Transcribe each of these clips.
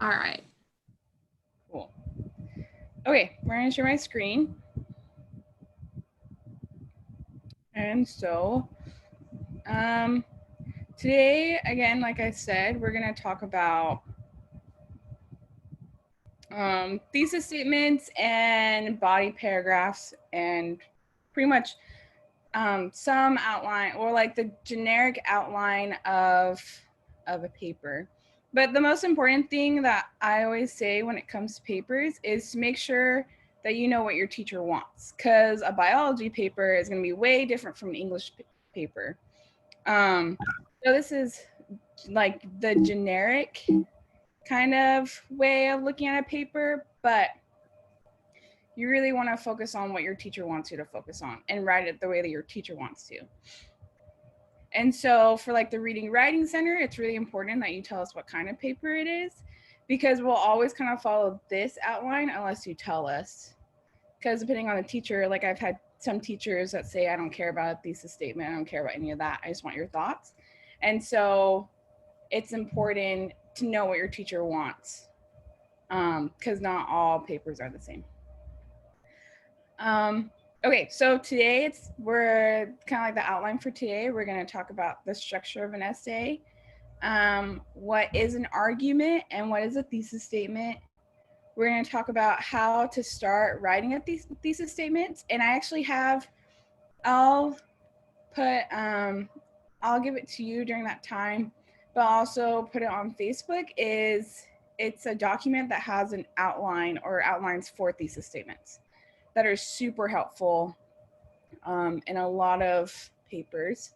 All right. Cool. Okay, we're gonna share my screen. And so, today, again, like I said, we're gonna talk about thesis statements and body paragraphs and pretty much some outline or like the generic outline of a paper. But the most important thing that I always say when it comes to papers is to make sure that you know what your teacher wants, because a biology paper is going to be way different from an English paper. So this is like the generic kind of way of looking at a paper, but you really want to focus on what your teacher wants you to focus on and write it the way that your teacher wants to. And so for like the reading writing center, it's really important that you tell us what kind of paper it is, because we'll always kind of follow this outline unless you tell us. Because depending on the teacher, like I've had some teachers that say, I don't care about a thesis statement, I don't care about any of that, I just want your thoughts. And so it's important to know what your teacher wants, because not all papers are the same. Okay, so today we're kind of like the outline for today. We're going to talk about the structure of an essay, what is an argument and what is a thesis statement. We're going to talk about how to start writing a thesis statement. And I actually have, I'll give it to you during that time, but also put it on Facebook. It's a document that has an outline or outlines for thesis statements that are super helpful in a lot of papers.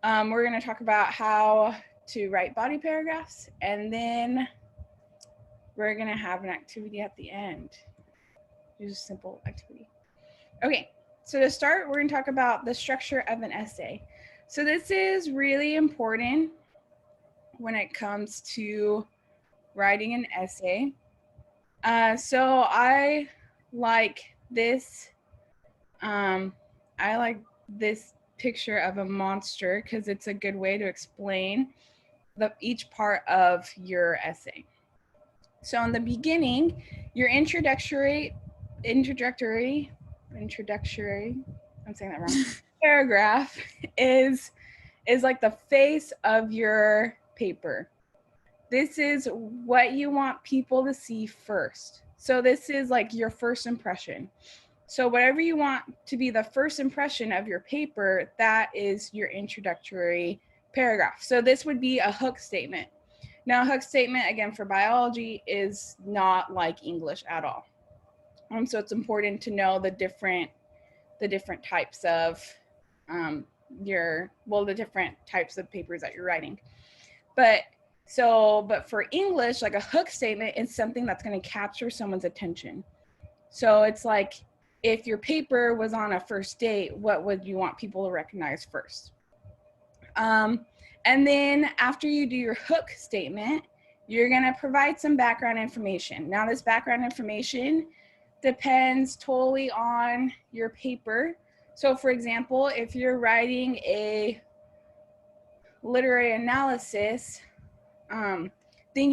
We're going to talk about how to write body paragraphs, and then we're going to have an activity at the end. Just a simple activity. Okay, so to start, we're going to talk about the structure of an essay. So this is really important when it comes to writing an essay. So I like this picture of a monster because it's a good way to explain each part of your essay. So in the beginning, your introductory, I'm saying that wrong, paragraph is like the face of your paper. This is what you want people to see first. So this is like your first impression. So whatever you want to be the first impression of your paper, that is your introductory paragraph. So this would be a hook statement. Now, a hook statement, again, for biology is not like English at all. So it's important to know the different types of the different types of papers that you're writing. But for English, like a hook statement is something that's going to capture someone's attention. So it's like, if your paper was on a first date, what would you want people to recognize first? And then after you do your hook statement, you're going to provide some background information. Now, this background information depends totally on your paper. So for example, if you're writing a literary analysis, then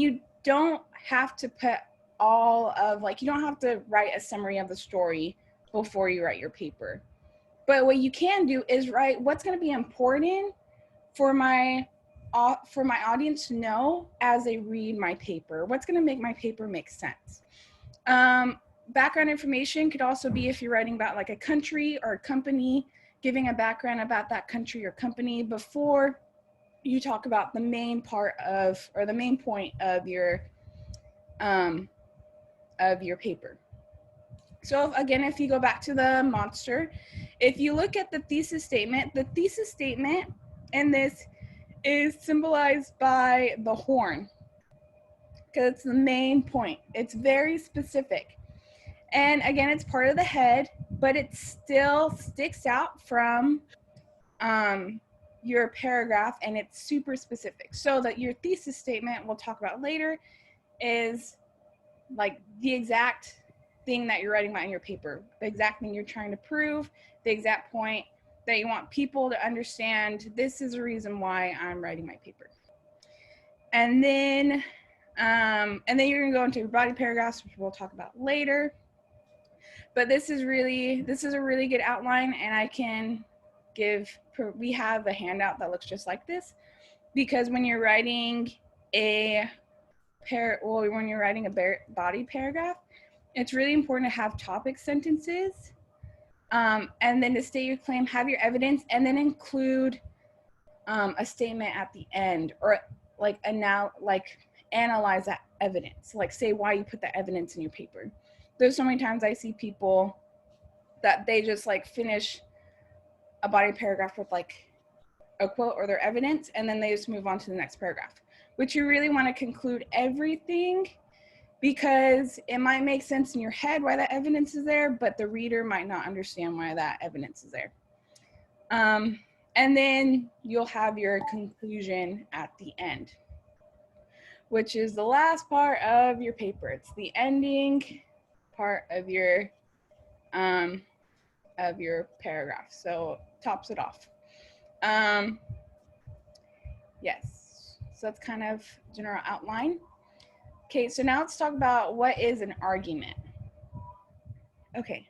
you don't have to put you don't have to write a summary of the story before you write your paper. But what you can do is write what's going to be important for my audience to know as they read my paper. What's going to make my paper make sense? Background information could also be if you're writing about like a country or a company, giving a background about that country or company before you talk about the main part of, or the main point of your paper. So again, if you go back to the monster, if you look at the thesis statement in this is symbolized by the horn, because it's the main point. It's very specific. And again, it's part of the head, but it still sticks out from your paragraph, and it's super specific. So that your thesis statement, we'll talk about later, is like the exact thing that you're writing about in your paper, the exact thing you're trying to prove, the exact point that you want people to understand. This is the reason why I'm writing my paper. And then And then you're gonna go into your body paragraphs, which we'll talk about later. But this is a really good outline, and we have a handout that looks just like this, because when you're writing a body paragraph, it's really important to have topic sentences, and then to state your claim, have your evidence, and then include a statement at the end, or analyze that evidence, like say why you put that evidence in your paper. There's so many times I see people that they just like finish a body paragraph with like a quote or their evidence, and then they just move on to the next paragraph, which you really want to conclude everything, because it might make sense in your head why that evidence is there, but the reader might not understand why that evidence is there. And then you'll have your conclusion at the end, which is the last part of your paper. It's the ending part of your paragraph. So tops it off. Yes, so that's kind of general outline. Okay, so now let's talk about what is an argument. Okay,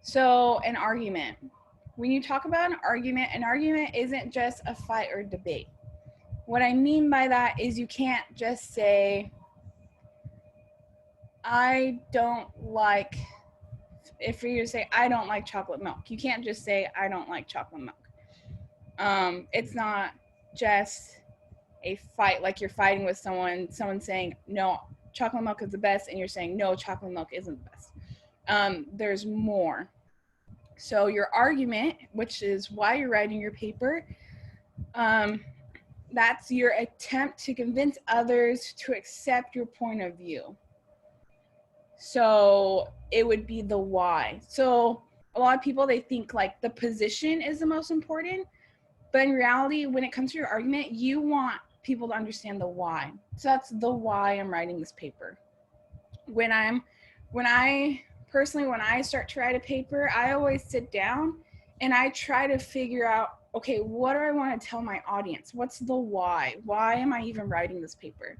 so an argument. When you talk about an argument isn't just a fight or debate. What I mean by that is you can't just say, if you're to say, I don't like chocolate milk. You can't just say, I don't like chocolate milk. It's not just a fight, like you're fighting with someone saying, no, chocolate milk is the best, and you're saying, no, chocolate milk isn't the best. There's more. So your argument, which is why you're writing your paper, that's your attempt to convince others to accept your point of view. So it would be the why. So a lot of people, they think like the position is the most important, but in reality, when it comes to your argument, you want people to understand the why. So that's the why I'm writing this paper. When I start to write a paper, I always sit down and I try to figure out, okay, what do I want to tell my audience? What's the why? Why am I even writing this paper?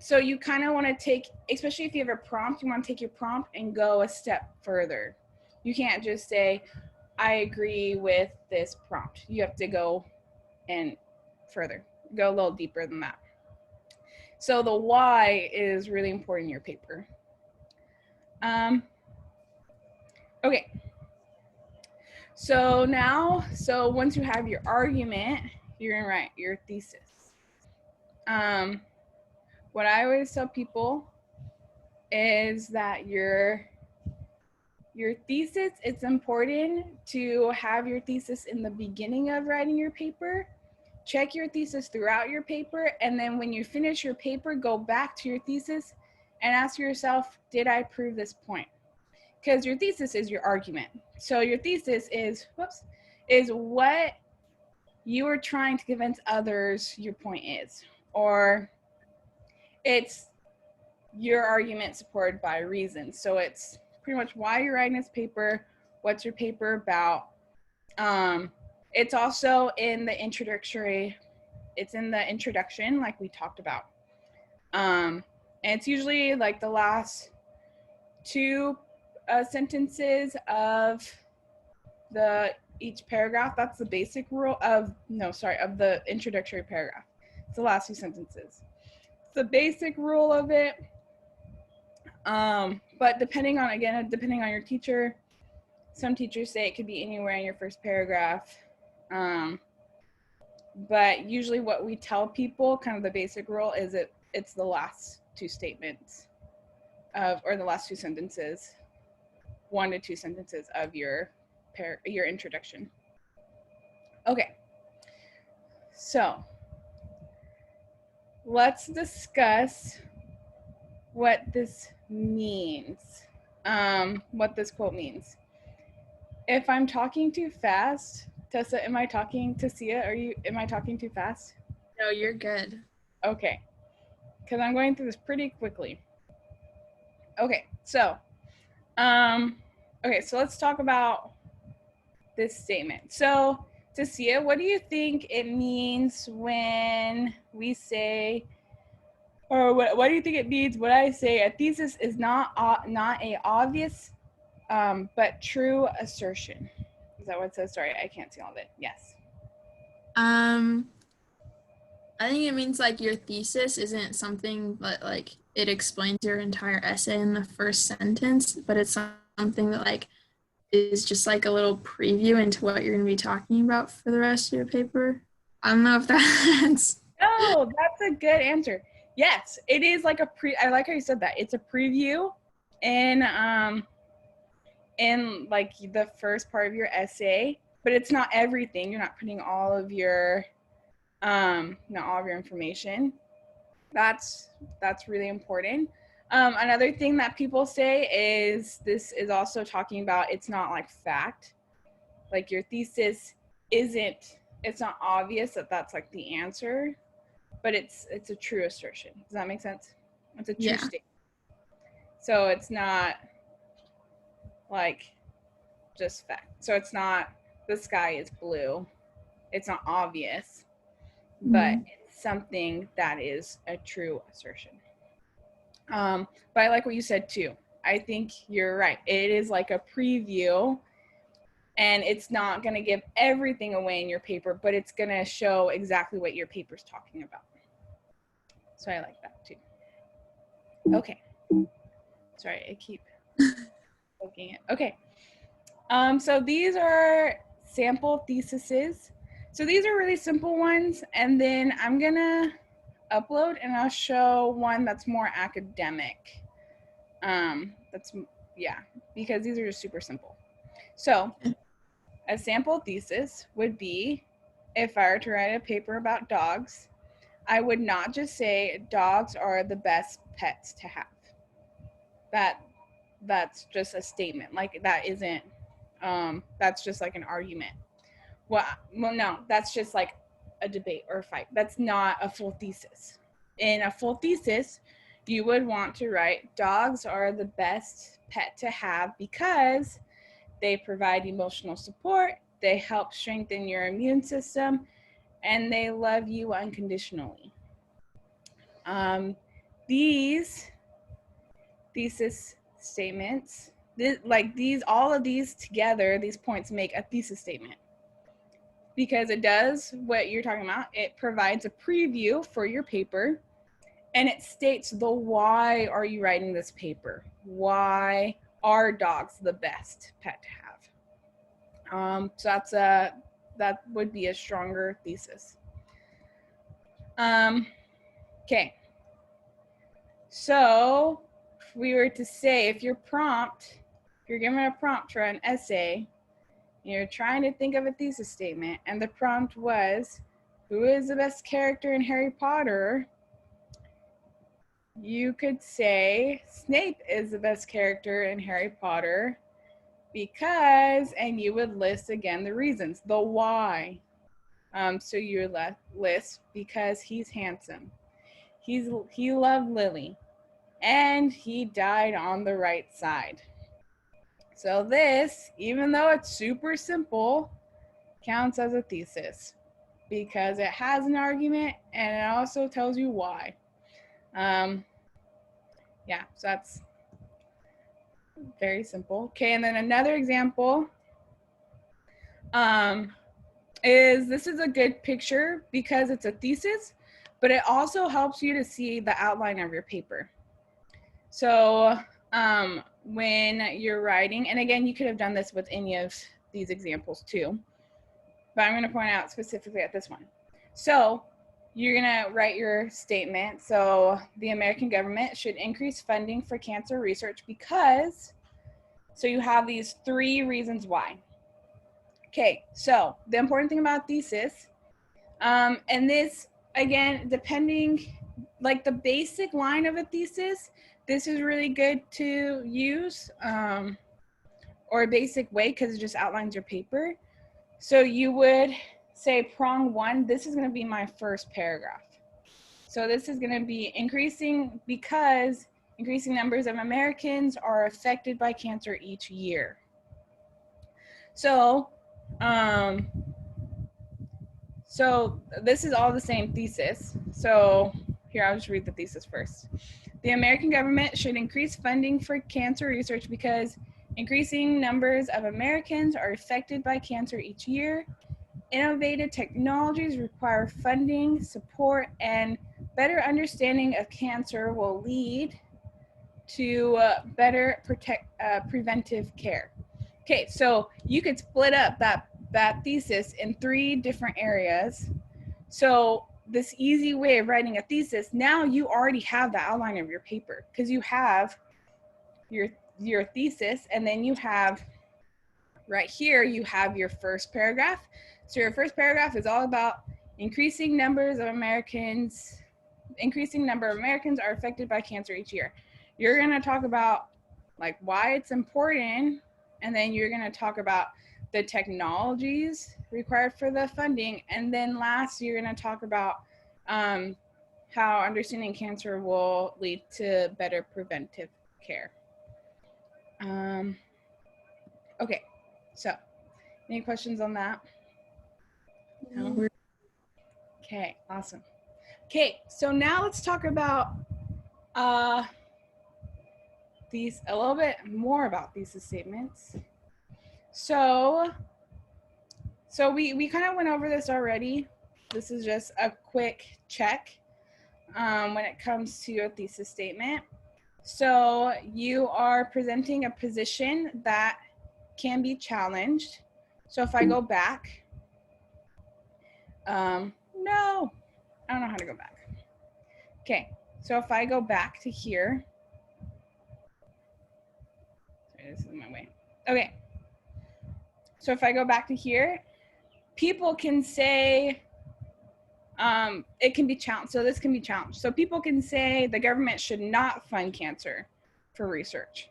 So you kind of want to take, especially if you have a prompt, you want to take your prompt and go a step further. You can't just say, I agree with this prompt. You have to go and further, go a little deeper than that. So the why is really important in your paper. Okay. So once you have your argument, you're gonna write your thesis. What I always tell people is that your thesis, it's important to have your thesis in the beginning of writing your paper. Check your thesis throughout your paper, and then when you finish your paper, go back to your thesis and ask yourself, did I prove this point? Because your thesis is your argument. So your thesis is what you are trying to convince others your point is, or it's your argument supported by reason. So it's pretty much why you're writing this paper, what's your paper about. It's also in the introduction, like we talked about. And it's usually like the last two sentences of each paragraph. That's the basic rule of the introductory paragraph. It's the last two sentences. It's the basic rule of it. But depending on your teacher, some teachers say it could be anywhere in your first paragraph. But usually what we tell people, kind of the basic rule, is it's the last two statements or the last two sentences, 1 to 2 sentences of your introduction. Okay, so let's discuss what this means, what this quote means. If I'm talking too fast, Tessa, am I talking too fast? No, you're good. Okay, because I'm going through this pretty quickly. Okay, so let's talk about this statement. So Tasia, what do you think it means when we say, or what do you think it means when I say a thesis is not a obvious but true assertion? Is that what it says? Sorry, I can't see all of it. Yes. I think it means like your thesis isn't something that like it explains your entire essay in the first sentence, but it's something that like is just like a little preview into what you're going to be talking about for the rest of your paper. I don't know if that's Oh, that's a good answer. Yes, it is like I like how you said that. It's a preview in like the first part of your essay, but it's not everything. You're not putting all of your not all of your information. That's really important. Another thing that people say is this is also talking about it's not like fact. Like your thesis it's not obvious that that's like the answer, but it's a true assertion. Does that make sense? It's a true statement. So it's not like just fact. So it's not the sky is blue. It's not obvious, but it's something that is a true assertion. But I like what you said too. I think you're right. It is like a preview, and it's not going to give everything away in your paper, but it's going to show exactly what your paper's talking about. So I like that too. Okay. Sorry, I keep poking it. Okay. So these are sample theses. So these are really simple ones, and then I'm going to upload and I'll show one that's more academic. Because these are just super simple. So a sample thesis would be, if I were to write a paper about dogs, I would not just say dogs are the best pets to have. That's just a statement. Like that isn't that's just like an argument. Well, no, that's just like a debate or a fight. That's not a full thesis. In a full thesis, you would want to write dogs are the best pet to have because they provide emotional support, they help strengthen your immune system, and they love you unconditionally. These thesis statements, all of these together, these points make a thesis statement. Because it does what you're talking about. It provides a preview for your paper, and it states the why are you writing this paper? Why are dogs the best pet to have? So that would be a stronger thesis. Okay. So if we were to say, if you're given a prompt for an essay, you're trying to think of a thesis statement, and the prompt was, who is the best character in Harry Potter? You could say Snape is the best character in Harry Potter because, and you would list again the reasons, the why. So you would list because he's handsome. He loved Lily, and he died on the right side. So this, even though it's super simple, counts as a thesis because it has an argument and it also tells you why. So that's very simple. Okay, and then another example is this is a good picture because it's a thesis, but it also helps you to see the outline of your paper. So when you're writing, and again, you could have done this with any of these examples too, but I'm going to point out specifically at this one. So you're going to write your statement. So the American government should increase funding for cancer research because, so you have these 3 reasons why. Okay, so the important thing about thesis, and this, again, depending, like the basic line of a thesis, this is really good to use, or a basic way because it just outlines your paper. So you would say prong 1, this is going to be my first paragraph. So this is going to be increasing because increasing numbers of Americans are affected by cancer each year. So So this is all the same thesis. So here, I'll just read the thesis first. The American government should increase funding for cancer research because increasing numbers of Americans are affected by cancer each year. Innovative technologies require funding, support, and better understanding of cancer will lead to better preventive care. Okay, so you could split up that thesis in 3 different areas. So this easy way of writing a thesis, now you already have the outline of your paper because you have your thesis, and then you have right here, you have your first paragraph. So your first paragraph is all about increasing number of Americans are affected by cancer each year. You're going to talk about like why it's important, and then you're going to talk about the technologies required for the funding, and then last you're going to talk about how understanding cancer will lead to better preventive care. Okay, so any questions on that? No? Okay, awesome. Okay, so now let's talk about these a little bit more about thesis statements. So we kind of went over this already. This is just a quick check when it comes to a thesis statement. So you are presenting a position that can be challenged. So if I go back, no, I don't know how to go back. Okay, so if I go back to here, sorry, this is my way. Okay, so if I go back to here, people can say, it can be challenged. So this can be challenged. So people can say the government should not fund cancer for research.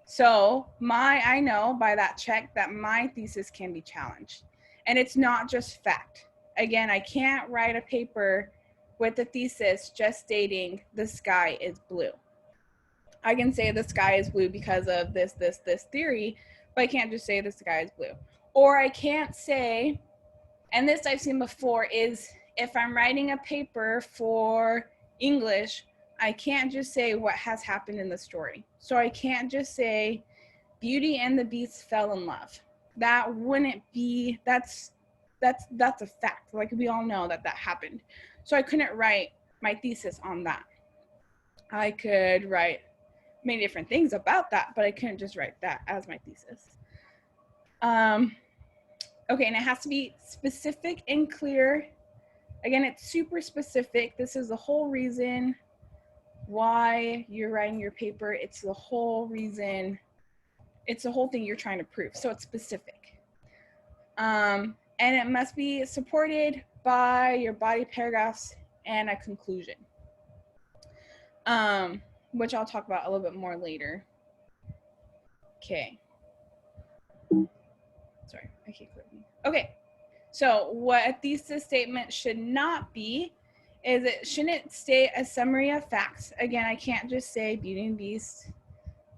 So I know by that check that my thesis can be challenged. And it's not just fact. Again, I can't write a paper with a thesis just stating the sky is blue. I can say the sky is blue because of this theory, but I can't just say the sky is blue. Or I can't say, and this I've seen before, is if I'm writing a paper for English, I can't just say what has happened in the story. So I can't just say Beauty and the Beast fell in love. That wouldn't be, that's a fact. Like we all know that happened. So I couldn't write my thesis on that. I could write many different things about that, but I couldn't just write that as my thesis. Okay, and it has to be specific and clear. Again, it's super specific. This is the whole reason why you're writing your paper. It's the whole reason, it's the whole thing you're trying to prove. So it's specific. And it must be supported by your body paragraphs and a conclusion, which I'll talk about a little bit more later. Okay. Sorry, I keep clicking. Okay, so what a thesis statement should not be is it shouldn't state a summary of facts. Again, I can't just say Beauty and Beast,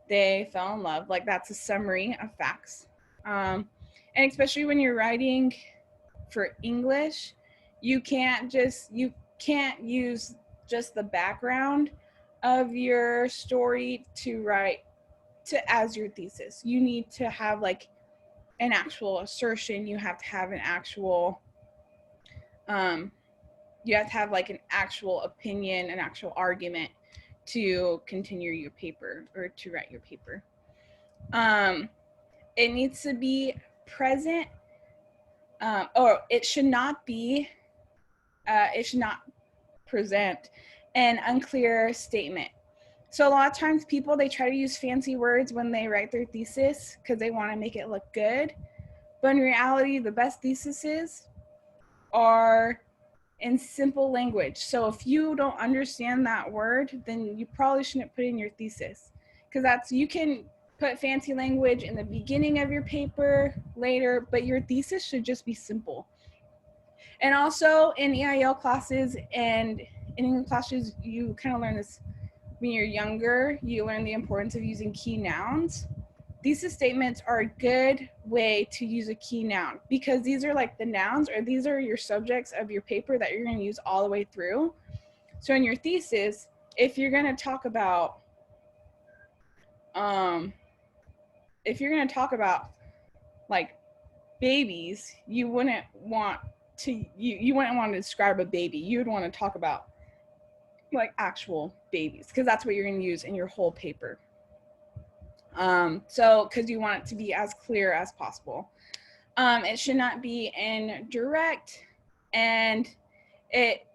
they fell in love. Like that's a summary of facts. And especially when you're writing for English, you can't use just the background of your story to write as your thesis. You need to have like an actual assertion. You have to have an actual you have to have like an actual opinion, an actual argument to continue your paper or to write your paper. It needs to be present, or it should not present an unclear statement. So a lot of times people, they try to use fancy words when they write their thesis because they want to make it look good. But in reality, the best theses are in simple language. So if you don't understand that word, then you probably shouldn't put in your thesis, because you can put fancy language in the beginning of your paper later, but your thesis should just be simple. And also in EIL classes and in English classes, you kind of learn this when you're younger. You learn the importance of using key nouns. thesis statements are a good way to use a key noun, because these are like the nouns, or these are your subjects of your paper that you're going to use all the way through. So in your thesis, if you're going to talk about like babies, you wouldn't want to describe a baby. You would want to talk about like actual babies, because that's what you're going to use in your whole paper. So because you want it to be as clear as possible. It should not be indirect, and it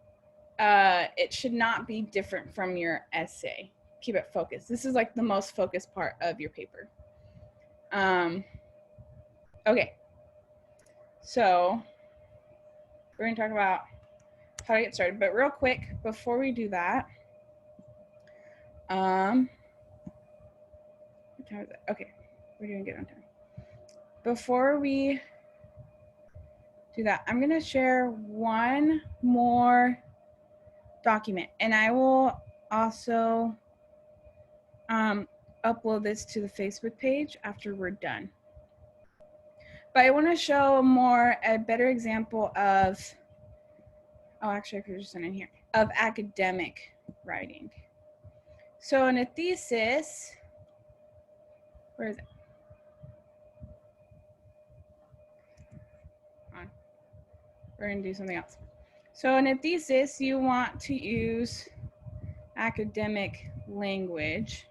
should not be different from your essay. Keep it focused. This is like the most focused part of your paper. Okay, so we're going to talk about how to get started, but real quick before we do that, what time is it? Okay, we're doing good on time. Before we do that, I'm going to share one more document, and I will also upload this to the Facebook page after we're done. But I want to show a better example of, actually I could just send it here, of academic writing. So in a thesis, where is it? We're going to do something else. So in a thesis, you want to use academic language.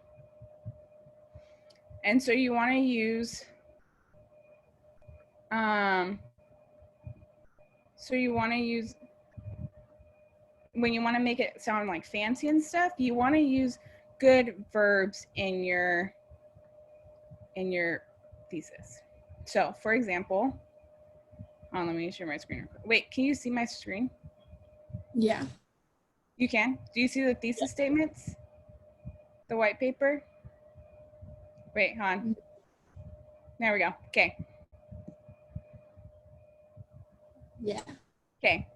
And so you want to use, when you want to make it sound like fancy and stuff, you want to use good verbs in your thesis. So for example, let me share my screen real quick. Wait, can you see my screen? Yeah. You can? Do you see the thesis statements? The white paper? Wait, hold on. There we go. Okay. Yeah. Okay.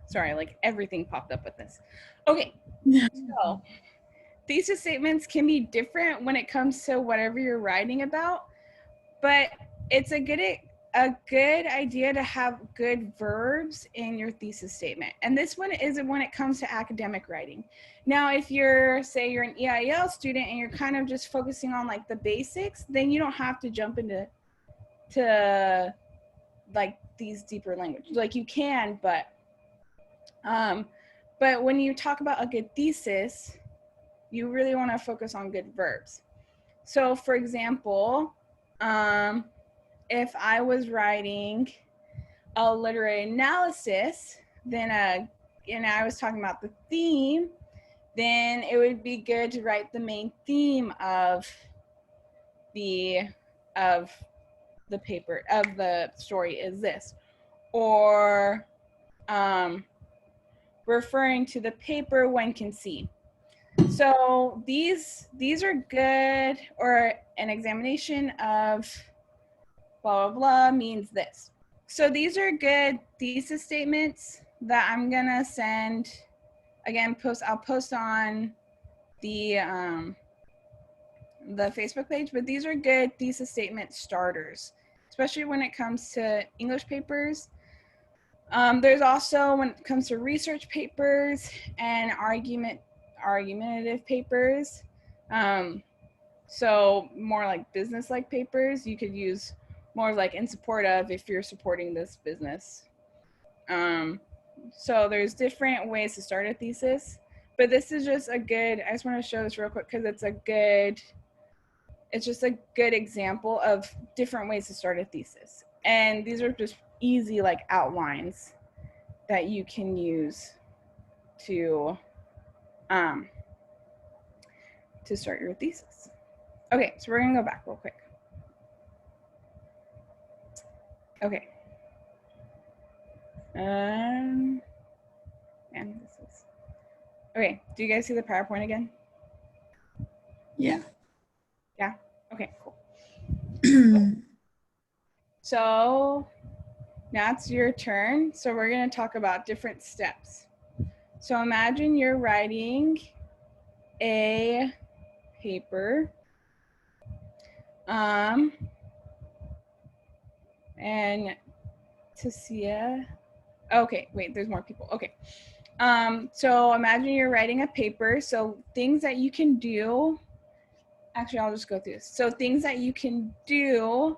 Sorry, like everything popped up with this. Okay. So thesis statements can be different when it comes to whatever you're writing about, but it's a good idea to have good verbs in your thesis statement. And this one isn't when it comes to academic writing. Now, if you're, say you're an EIL student and you're kind of just focusing on like the basics, then you don't have to jump into like these deeper languages. Like you can, but when you talk about a good thesis, you really want to focus on good verbs. So for example, if I was writing a literary analysis, then and I was talking about the theme, then it would be good to write the main theme of the paper, of the story is this, or referring to the paper when conceived. So these are good, or an examination of blah, blah, blah means this. So these are good thesis statements that I'm gonna send, again, I'll post on the Facebook page, but these are good thesis statement starters, especially when it comes to English papers. There's also, when it comes to research papers and argumentative papers, so more like business-like papers, you could use more like in support of, if you're supporting this business. So there's different ways to start a thesis, but this is just I just want to show this real quick because it's just a good example of different ways to start a thesis. And these are just easy like outlines that you can use to start your thesis. Okay, so we're gonna go back real quick. Okay. And this is okay. Do you guys see the PowerPoint again? Yeah. Yeah. Okay. Cool. So now it's your turn. So we're gonna talk about different steps. So imagine you're writing a paper And Tasia. Okay, wait, there's more people. Okay. So imagine you're writing a paper. So things that you can do, actually, I'll just go through this. So things that you can do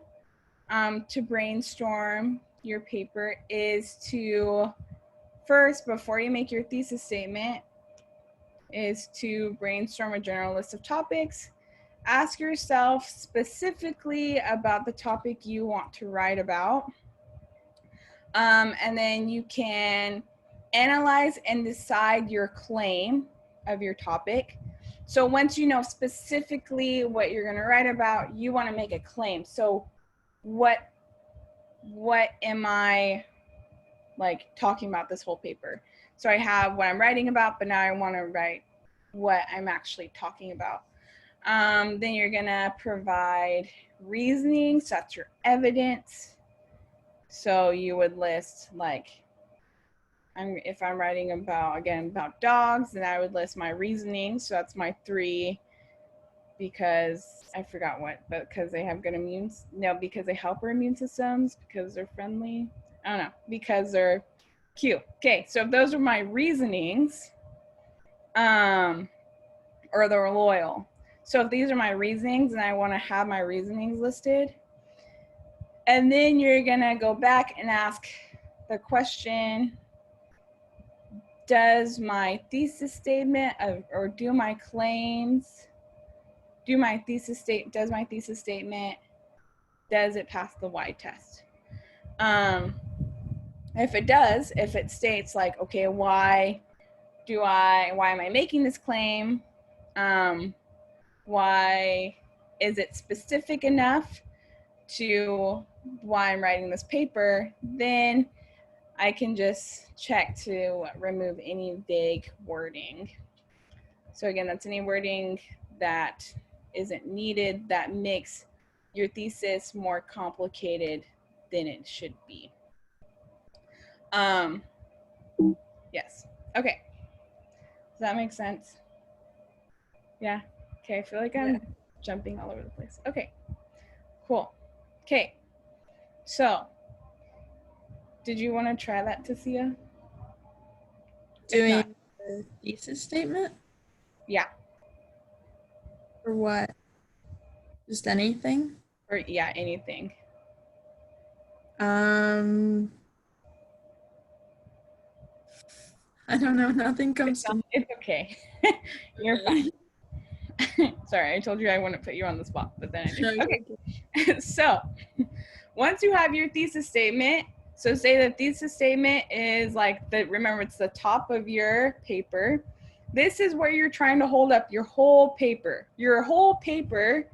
to brainstorm your paper is to first, before you make your thesis statement, is to brainstorm a general list of topics. Ask yourself specifically about the topic you want to write about. And then you can analyze and decide your claim of your topic. So once you know specifically what you're going to write about, you want to make a claim. So what am I like talking about this whole paper? So I have what I'm writing about, but now I want to write what I'm actually talking about. Then you're going to provide reasoning, so that's your evidence. So you would list like, if I'm writing about, again, about dogs, then I would list my reasoning. So that's my 3, because I forgot what, but because they have good because they help our immune systems, because they're friendly. I don't know, because they're cute. Okay, so if those are my reasonings, or they're loyal. So if these are my reasonings and I want to have my reasonings listed, and then you're gonna go back and ask the question, does my thesis statement or do my claims, does my thesis statement, does it pass the Y test? If it does, if it states like, okay, why am I making this claim? Why is it specific enough to why I'm writing this paper? Then I can just check to remove any vague wording. So again, that's any wording that isn't needed, that makes your thesis more complicated than it should be. Yes. Okay. Does that make sense? Yeah. Okay. I feel like I'm jumping all over the place. Okay. Cool. Okay. So, did you want to try that, Tasia? Doing the thesis statement? Yeah. Or what? Just anything? Or yeah, anything. I don't know. Nothing comes to me. It's okay. You're fine. Sorry, I told you I wouldn't put you on the spot, but then I did. Okay. So, once you have your thesis statement, so say the thesis statement is like remember it's the top of your paper. This is where you're trying to hold up your whole paper. Your whole paper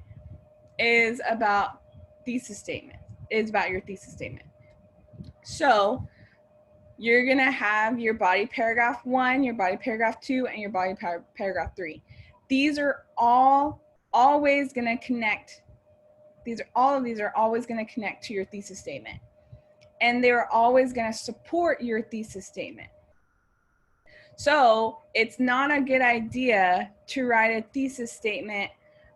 is about thesis statement. Is about your thesis statement. So, you're going to have your body paragraph 1, your body paragraph 2, and your body paragraph 3. These are all always going to connect. All of these are always going to connect to your thesis statement. And they're always going to support your thesis statement. So it's not a good idea to write a thesis statement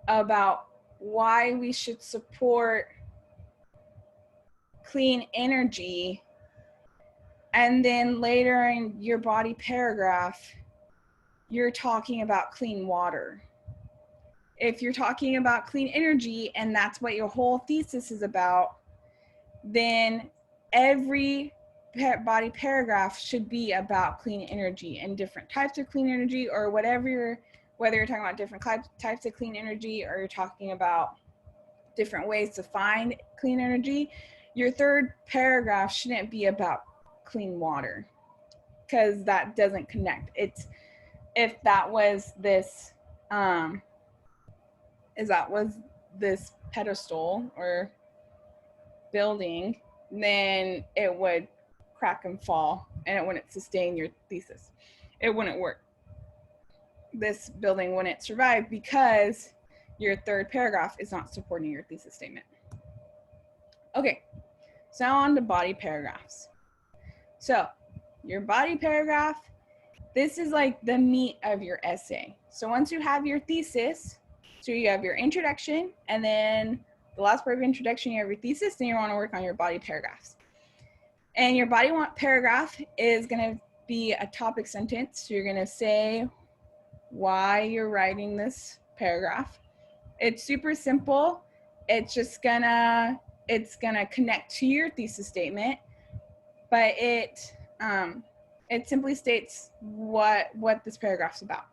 about why we should support clean energy, and then later in your body paragraph, you're talking about clean water. If you're talking about clean energy and that's what your whole thesis is about, then every body paragraph should be about clean energy and different types of clean energy, or whether you're talking about different types of clean energy, or you're talking about different ways to find clean energy. Your third paragraph shouldn't be about clean water, because that doesn't connect. If that was this pedestal or building, then it would crack and fall and it wouldn't sustain your thesis. It wouldn't work. This building wouldn't survive because your third paragraph is not supporting your thesis statement. Okay, so now on to body paragraphs. So your body paragraph, this is like the meat of your essay. So once you have your thesis, so you have your introduction, and then the last part of your introduction, you have your thesis, then you want to work on your body paragraphs. And your body paragraph is going to be a topic sentence. So you're going to say why you're writing this paragraph. It's super simple. It's just gonna connect to your thesis statement, but it simply states what this paragraph's about.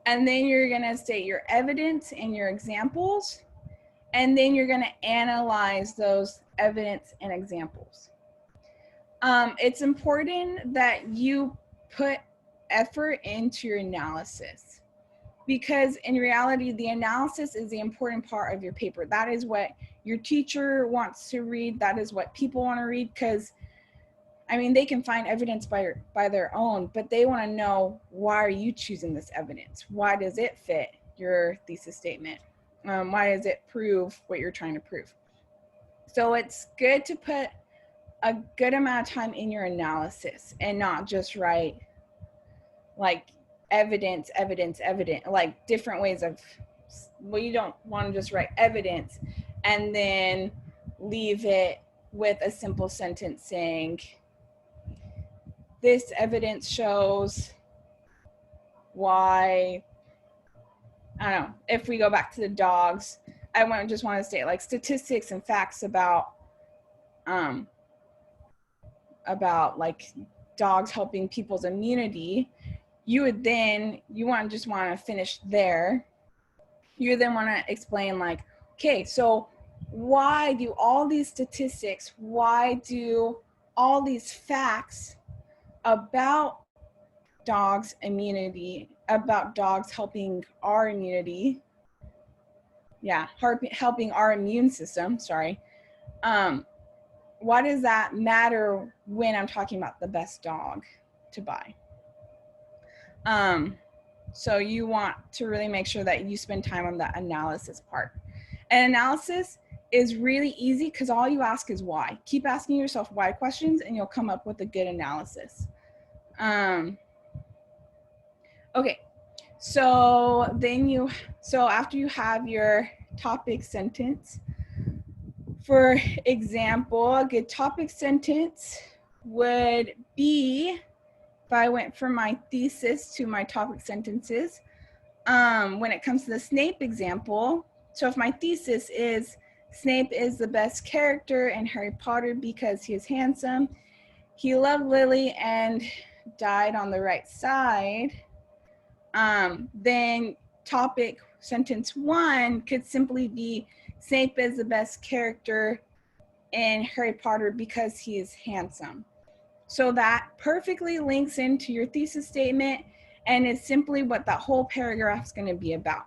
And then you're gonna state your evidence and your examples, and then you're gonna analyze those evidence and examples. It's important that you put effort into your analysis, because in reality, the analysis is the important part of your paper. That is what your teacher wants to read. That is what people want to read, because I mean, they can find evidence by their own, but they want to know, why are you choosing this evidence? Why does it fit your thesis statement? Why does it prove what you're trying to prove? So it's good to put a good amount of time in your analysis and not just write like evidence, like different ways of, well, you don't want to just write evidence and then leave it with a simple sentence saying, this evidence shows why, I don't know, if we go back to the dogs, I just want to state like statistics and facts about like dogs helping people's immunity. You want to finish there. You then want to explain like, okay, so why do all these statistics, why do all these facts about dogs' immunity, about dogs helping our immunity, helping our immune system, why does that matter when I'm talking about the best dog to buy? So you want to really make sure that you spend time on that analysis part. And analysis is really easy because all you ask is why. Keep asking yourself why questions and you'll come up with a good analysis. Okay, so after you have your topic sentence, for example, a good topic sentence would be, if I went from my thesis to my topic sentences, when it comes to the Snape example, so if my thesis is Snape is the best character in Harry Potter because he is handsome, he loved Lily and died on the right side, then topic sentence 1 could simply be Snape is the best character in Harry Potter because he is handsome. So that perfectly links into your thesis statement and is simply what that whole paragraph is going to be about.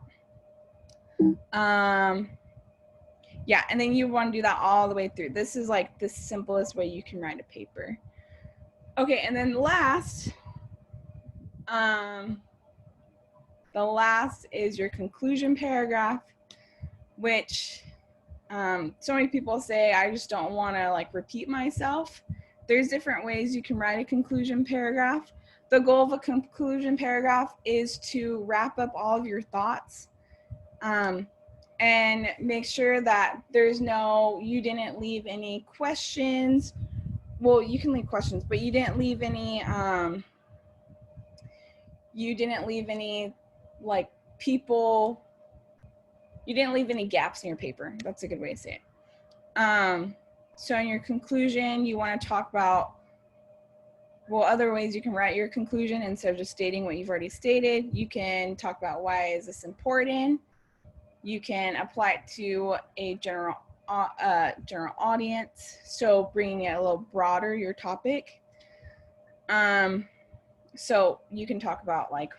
Yeah, and then you want to do that all the way through. This is like the simplest way you can write a paper. Okay, and then last, the last is your conclusion paragraph, which so many people say, I just don't want to like repeat myself. There's different ways you can write a conclusion paragraph. The goal of a conclusion paragraph is to wrap up all of your thoughts and make sure that you didn't leave any questions. Well, you can leave questions, but you didn't leave any like people, you didn't leave any gaps in your paper. That's a good way to say it. So in your conclusion, you want to talk about, other ways you can write your conclusion instead of just stating what you've already stated. You can talk about why is this important. You can apply it to a general audience, so bringing it a little broader, your topic. So you can talk about like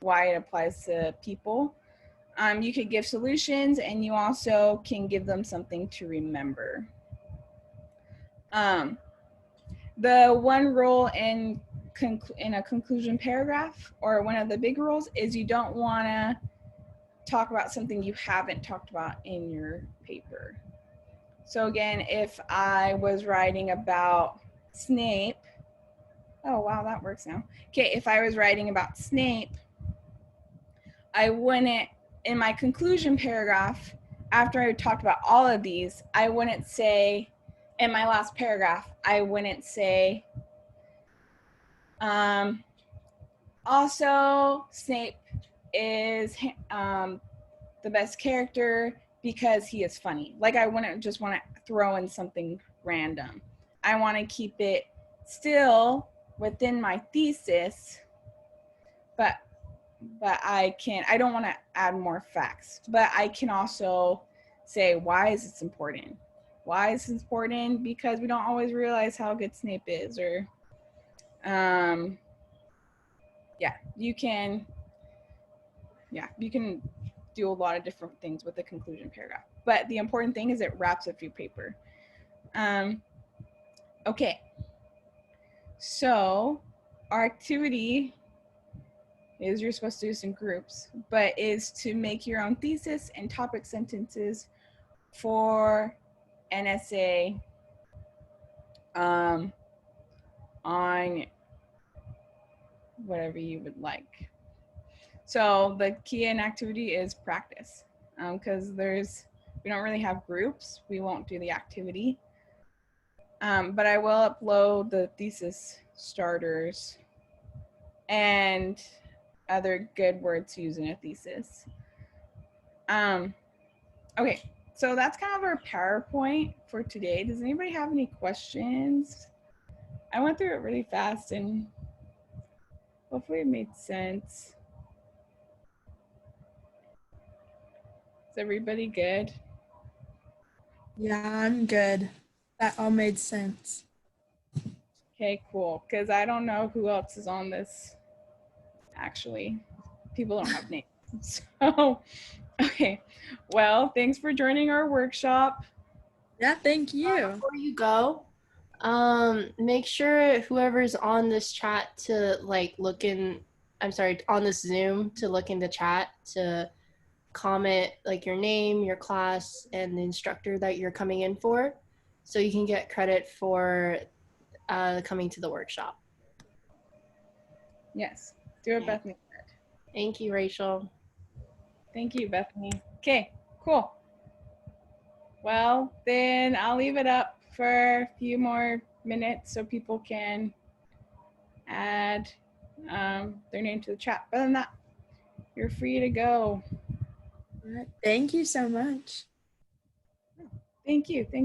why it applies to people. You could give solutions, and you also can give them something to remember. The one rule in a conclusion paragraph, or one of the big rules, is you don't want to talk about something you haven't talked about in your paper. So again, if I was writing about Snape, oh wow, that works now. Okay, if I was writing about Snape, I wouldn't, in my conclusion paragraph, after I talked about all of these, I wouldn't say, in my last paragraph, I wouldn't say, also Snape is the best character because he is funny. Like, I wouldn't just want to throw in something random. I want to keep it still within my thesis, but I don't want to add more facts, but I can also say, why is this important? Why is this important? Because we don't always realize how good Snape is, or you can do a lot of different things with the conclusion paragraph. But the important thing is it wraps up your paper. Okay. So our activity is, you're supposed to do some groups, but is to make your own thesis and topic sentences for an essay on whatever you would like. So the key in activity is practice, because we don't really have groups. We won't do the activity. But I will upload the thesis starters and other good words to use in a thesis. Okay, so that's kind of our PowerPoint for today. Does anybody have any questions? I went through it really fast and hopefully it made sense. Is everybody good? Yeah, I'm good. That all made sense. Okay, cool. Because I don't know who else is on this, actually. People don't have names. So, okay. Well, thanks for joining our workshop. Yeah, thank you. Before you go, make sure whoever's on this chat to on this Zoom to look in the chat to comment like your name, your class, and the instructor that you're coming in for, so you can get credit for coming to the workshop. Yes, do it, Bethany. Thank you, Rachel. Thank you, Bethany. Okay, cool. Well, then I'll leave it up for a few more minutes so people can add their name to the chat. Other than that, you're free to go. All right. Thank you so much. Thank you. Thanks.